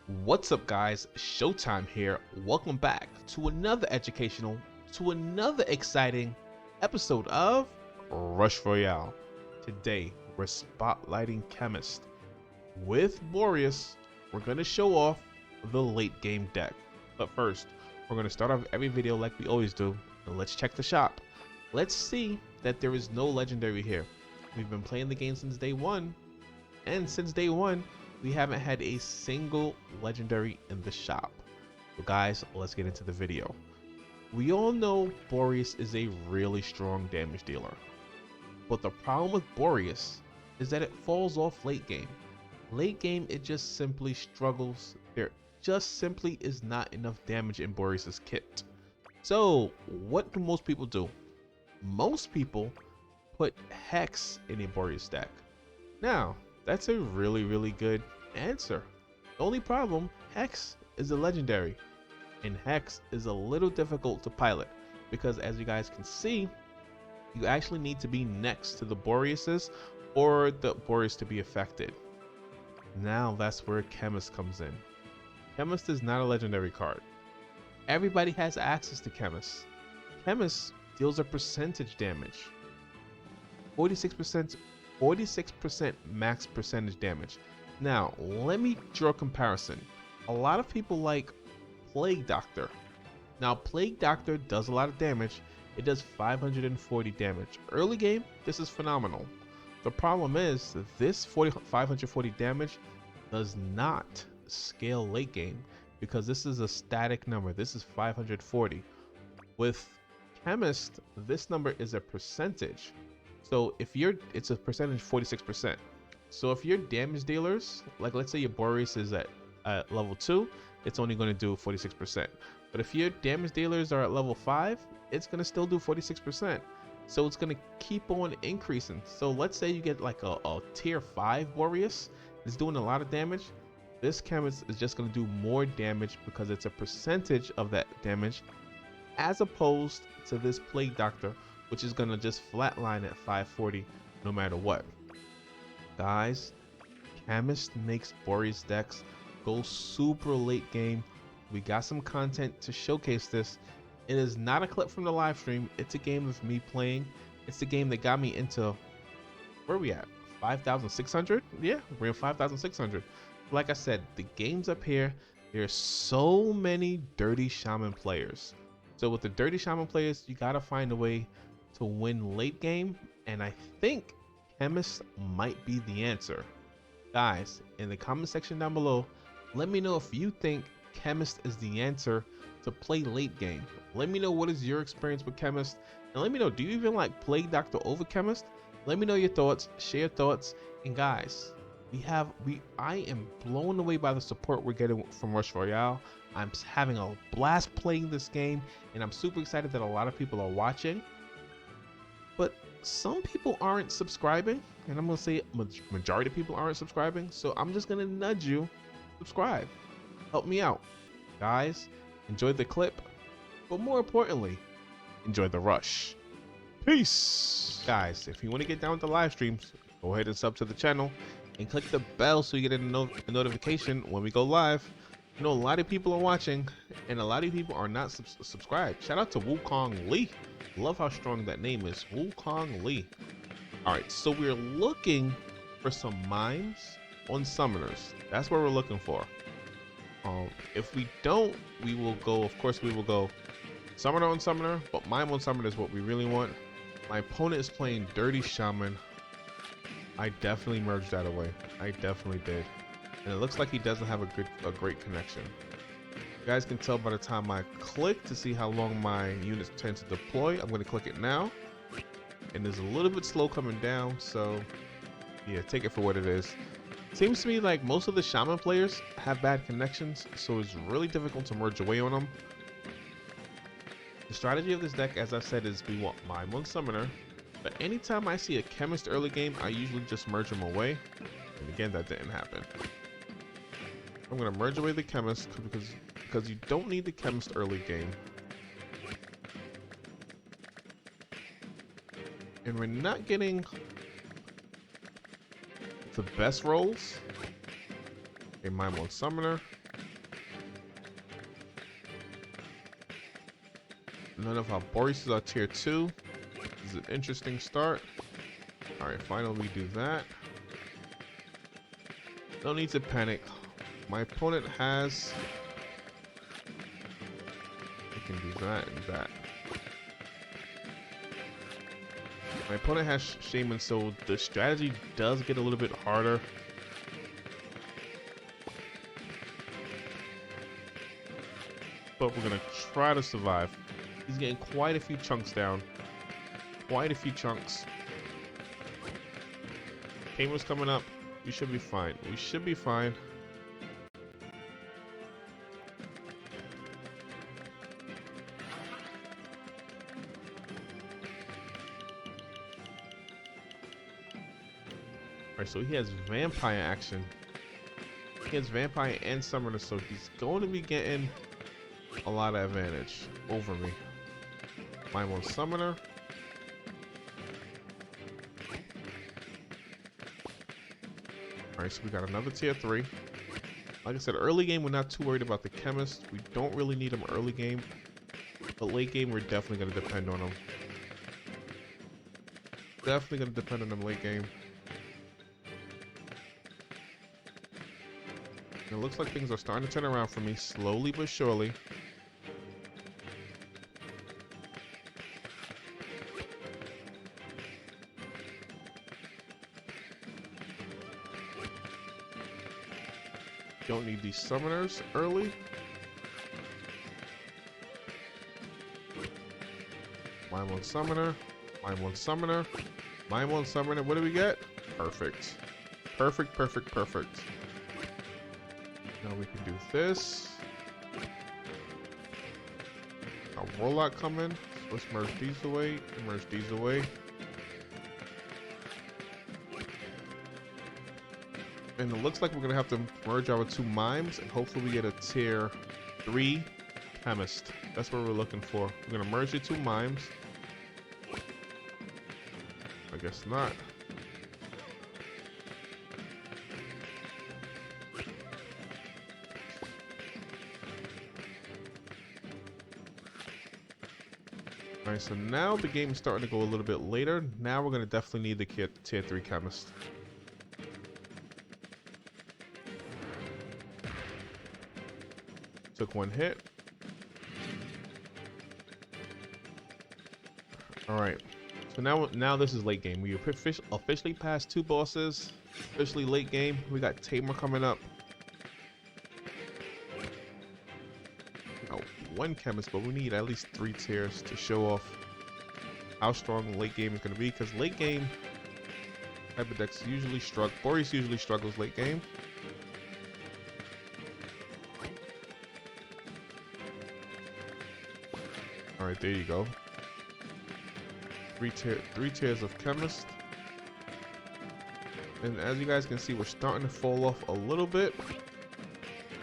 What's up, guys? Showtime here. Welcome back to another exciting episode of Rush Royale. Today, we're spotlighting Chemist. With Boreas, we're going to show off the late game deck. But first, we're going to start off every video like we always do. And let's check the shop. Let's see that there is no legendary here. We've been playing the game since day one. And since day one, we haven't had a single legendary in the shop. So guys, let's get into the video. We all know Boreas is a really strong damage dealer. But the problem with Boreas is that it falls off late game. Late game, it just simply struggles. There just simply is not enough damage in Boreas' kit. So what do most people do? Most people put Hex in a Boreas deck. Now, that's a really good answer. The only problem, Hex is a legendary, and Hex is a little difficult to pilot because, as you guys can see, you actually need to be next to the Boreases or the Boreas to be affected. Now that's where Chemist comes in. Chemist is not a legendary card. Everybody has access to Chemist. Chemist deals a percentage damage. 46% max percentage damage. Now, let me draw a comparison. A lot of people like Plague Doctor. Now, Plague Doctor does a lot of damage. It does 540 damage. Early game, this is phenomenal. The problem is, this 540 damage does not scale late game because this is a static number. This is 540. With Chemist, this number is a percentage. So if it's a percentage 46%. So if your damage dealers, like let's say your Boreas is at level 2, it's only going to do 46%. But if your damage dealers are at level 5, it's going to still do 46%. So it's going to keep on increasing. So let's say you get like a tier 5 Boreas, it's doing a lot of damage. This Chemist is just going to do more damage because it's a percentage of that damage, as opposed to this Plague Doctor, which is going to just flatline at 540 no matter what. Guys, Chemist makes Boreas decks go super late game. We got some content to showcase this. It is not a clip from the live stream. It's a game of me playing. It's the game that got me into, where are we at? 5,600? Yeah, we're in 5,600. Like I said, the game's up here. There's so many Dirty Shaman players. So with the Dirty Shaman players, you gotta find a way to win late game, and I think Chemist might be the answer. Guys, in the comment section down below, let me know if you think Chemist is the answer to play late game. Let me know what is your experience with Chemist, and let me know, do you even like Plague Doctor over Chemist? Let me know your thoughts, share your thoughts, and guys, I am blown away by the support we're getting from Rush Royale. I'm having a blast playing this game, and I'm super excited that a lot of people are watching. But some people aren't subscribing, and I'm gonna say majority of people aren't subscribing, so I'm just gonna nudge you, subscribe, help me out. Guys, enjoy the clip, but more importantly, enjoy the rush. Peace. Guys, if you want to get down with the live streams, go ahead and sub to the channel and click the bell so you get a notification when we go live. You know, a lot of people are watching, and a lot of people are not subscribed. Shout out to Wukong Lee. Love how strong that name is, Wukong Lee. Alright, so we're looking for some mines on summoners. That's what we're looking for. If we don't, we will go, of course we will go summoner on summoner, but mime on summoner is what we really want. My opponent is playing Dirty Shaman. I definitely merged that away. I definitely did. And it looks like he doesn't have a great connection. You guys can tell by the time I click to see how long my units tend to deploy. I'm going to click it now, and it's a little bit slow coming down, so yeah, take it for what it is. Seems to me like most of the Shaman players have bad connections, so it's really difficult to merge away on them. The strategy of this deck, as I said, is we want Mime on Summoner, but anytime I see a Chemist early game, I usually just merge them away, and again, that didn't happen. I'm going to merge away the Chemist because you don't need the Chemist early game. And we're not getting the best rolls. A Mime on Summoner. none of our Boris are tier 2. This is an interesting start. Alright, finally we do that. No need to panic. My opponent has... I can do that and that. My opponent has Shaman, so the strategy does get a little bit harder. But we're gonna try to survive. He's getting quite a few chunks down. Quite a few chunks. Tamer's coming up. We should be fine. We should be fine. Alright, so he has vampire action. He has vampire and summoner, so he's going to be getting a lot of advantage over me. Mine one summoner. Alright, so we got another tier 3. Like I said, early game we're not too worried about the Chemist. We don't really need him early game. But late game we're definitely going to depend on him. Definitely going to depend on him late game. It looks like things are starting to turn around for me, slowly but surely. Don't need these summoners early. Mine one summoner. Mine one summoner. Mine one summoner. What do we get? Perfect. Perfect, perfect, perfect. Now we can do this. A Warlock coming. Let's merge these away. Merge these away. And it looks like we're gonna have to merge our 2 mimes, and hopefully we get a tier 3 Chemist. That's what we're looking for. We're gonna merge the 2 mimes. I guess not. Alright, so now the game is starting to go a little bit later. Now we're gonna definitely need the tier 3 Chemist. Took 1 hit. Alright. So now this is late game. We officially passed 2 bosses. Officially late game. We got Tamer coming up. Oh, 1 Chemist, but we need at least 3 tiers to show off how strong late game is going to be. Because late game, type of decks usually struggle. Boris usually struggles late game. Alright, there you go. 3 tiers of Chemist. And as you guys can see, we're starting to fall off a little bit.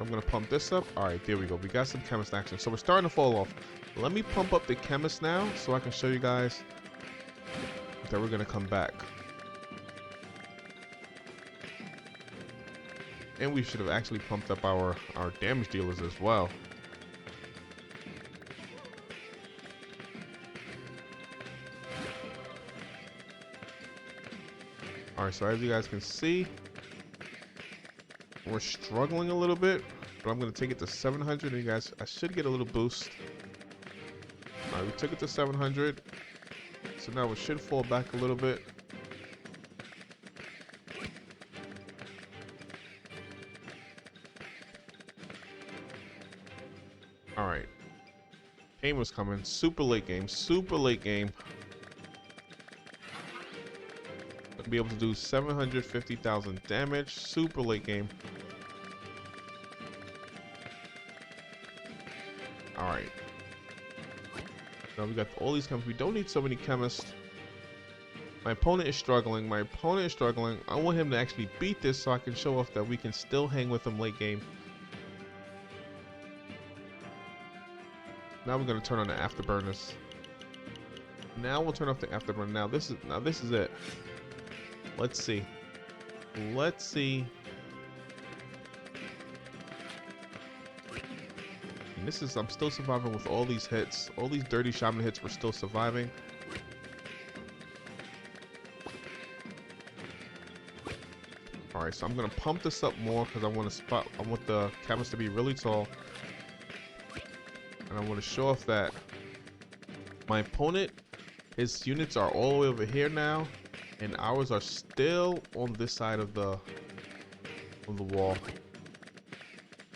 I'm going to pump this up. Alright, there we go. We got some Chemist action. So we're starting to fall off. Let me pump up the Chemist now so I can show you guys that we're going to come back. And we should have actually pumped up our damage dealers as well. Alright, so as you guys can see, we're struggling a little bit, but I'm going to take it to 700, and you guys, I should get a little boost. Alright, we took it to 700, so now we should fall back a little bit. Alright. Game was coming, super late game, super late game. Be able to do 750,000 damage, super late game. Alright. Now we got all these chemists. We don't need so many chemists. My opponent is struggling. My opponent is struggling. I want him to actually beat this so I can show off that we can still hang with him late game. Now we're going to turn on the afterburners. Now we'll turn off the afterburner. Now this is it. Let's see. Let's see. this is, I'm still surviving with all these hits. All these dirty shaman hits, we're still surviving. Alright, so I'm gonna pump this up more because I want the chemist to be really tall. And I want to show off that my opponent, his units are all the way over here now, and ours are still on this side of the wall.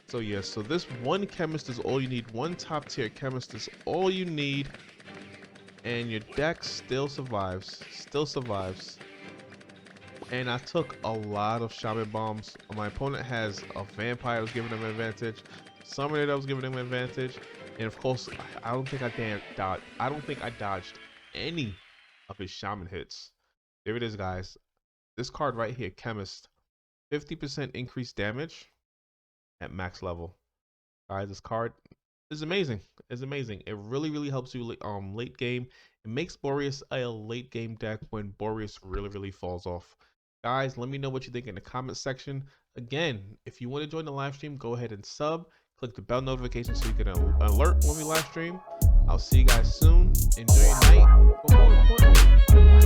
So yeah, so this one chemist is all you need. One top tier chemist is all you need, and your deck still survives. And I took a lot of shaman bombs. My opponent has a vampire that was giving him an advantage, summoner that was giving him an advantage, and of course I don't think I dodged any of his shaman hits. There it is, guys. This card right here, Chemist, 50% increased damage at max level. Guys, this card is amazing. It's amazing. It really helps you late game. It makes Boreas a late game deck when Boreas really falls off. Guys, let me know what you think in the comment section. Again, if you want to join the live stream, go ahead and sub. Click the bell notification so you get an alert when we live stream. I'll see you guys soon. Enjoy your night. But more importantly,